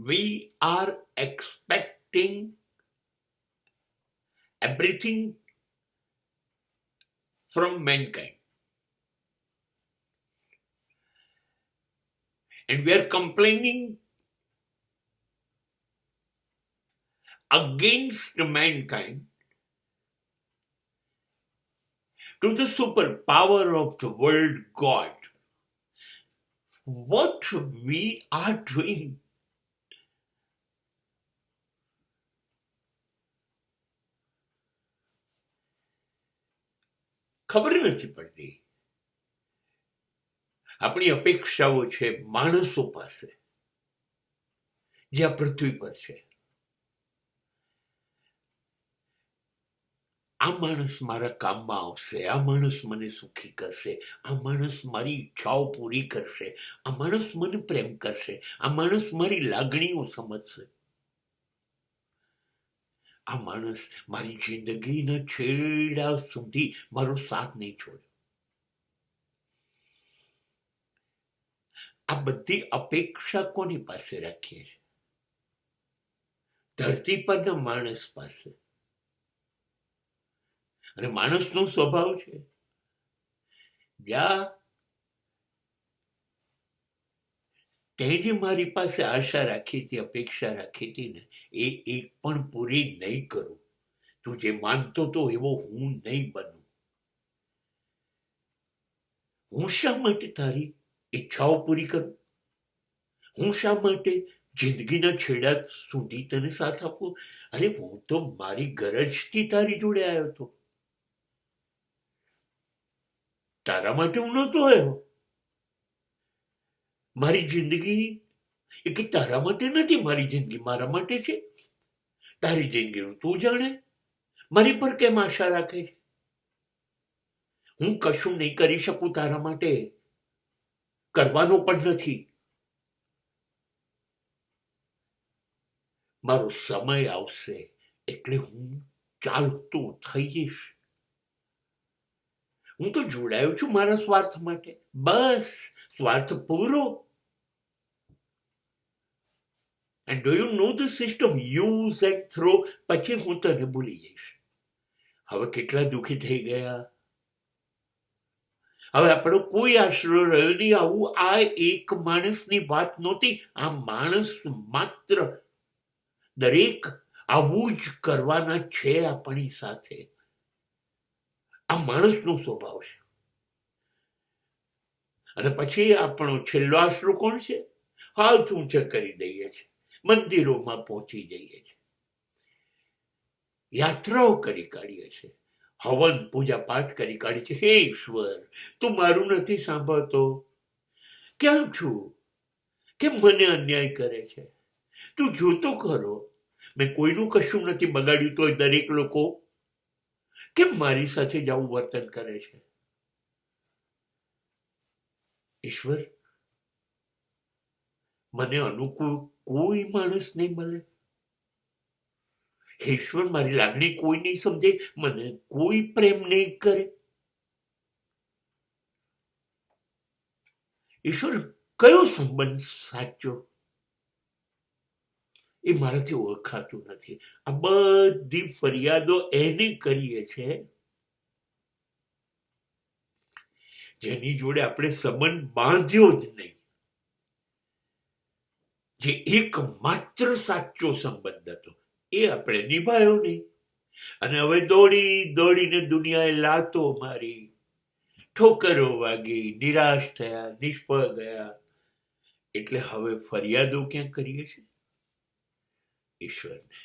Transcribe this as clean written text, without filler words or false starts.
we are expecting everything from mankind. And we are complaining against mankind to the superpower of the world God. What we are doing ખબર નથી પડતી. આપણી અપેક્ષાઓ છે માણસો પાસે જે આ પૃથ્વી પર છે. આ માણસ મારા કામમાં આવશે, આ માણસ મને સુખી કરશે, આ માણસ મારી ઈચ્છાઓ પૂરી કરશે, આ માણસ મને પ્રેમ કરશે, આ માણસ મારી લાગણીઓ સમજશે, આ માણસ મારી જિંદગીના છેડા સુધી મારો સાથ નહીં છોડે. આ બધી અપેક્ષા કોની પાસે રાખીએ છીએ? ધરતી પરના માણસ પાસે. અને માણસનો સ્વભાવ છે જ્યાં તે જે મારી પાસે આશા રાખી હતી, અપેક્ષા રાખી હતી ને, એ એક પણ પૂરી નહીં કરું. તું જે માનતો તો એવો હું નહીં બનું. હું શા માટે તારી ઈચ્છાઓ પૂરી કરું? હું શા માટે જિંદગીના છેડા સુધી તને સાથ આપું? અરે હું તો મારી ગરજથી તારી જોડે આવ્યો હતો. તારા માટે હું નહોતો આવ્યો. મારી જિંદગી એ કે તારા માટે નથી, મારી જિંદગી મારા માટે છે. તારી જિંદગીનું તું જાણે. મારી પર કેમ આશા રાખે છે? હું કશું નહીં કરી શકું તારા માટે, કરવાનો પણ નથી. મારો સમય આવશે એટલે હું ચાલતો થઈ જઈશ. હું તો જોડાયો છું મારા સ્વાર્થ માટે. બસ સ્વાર્થ પૂરો. And do you know the system? Use and throw. પછી હું તને ભૂલી જઈશ. હવે કેટલા દુઃખી થઈ ગયા. હવે આપણો કોઈ આશરો રહ્યો નહીં. આવું આ એક માણસની વાત નહોતી. આ માણસ માત્ર દરેક આવું જ કરવાના છે આપણી સાથે. આ માણસનો સ્વભાવ છે. અને પછી આપણો છેલ્લો આશરો કોણ છે? હાથ ઊંચા કરી દઈએ છીએ, મંદિરોમાં પહોંચી જઈએ છીએ, યાત્રાઓ કરી કાઢીએ છીએ, હવન પૂજા પાઠ કરી કાઢીએ છીએ. હે ઈશ્વર, તું મારું નથી સાંભળતો. ક્યાં છું? કેમ મને અન્યાય કરે છે? તું જોતો ખરો મેં કોઈનું કશું નથી બગાડ્યું, તો દરેક લોકો કેમ મારી સાથે જ આવું વર્તન કરે છે? ઈશ્વર, મને અનુકૂળ કોઈ માણસ નહીં મળે. ઈશ્વર, મારી લાગણી કોઈ નહીં સમજે, મને કોઈ પ્રેમ નહીં કરે. ઈશ્વર, કયો સંબંધ સાચો એ મારાથી ઓળખાતું નથી. આ બધી ફરિયાદો એને કરીએ છે જેની જોડે આપણે સંબંધ બાંધ્યો જ નહીં, જે એક માત્ર સાચો સંબંધ હતો એ આપણે નિભાયો નહીં. અને હવે દોડી દોડીને દુનિયાએ લાતો મારી, ઠોકરો વાગી, નિરાશ થયા, નિષ્ફળ ગયા. એટલે હવે ફરિયાદો ક્યાં કરીએ છીએ? ઈશ્વરને.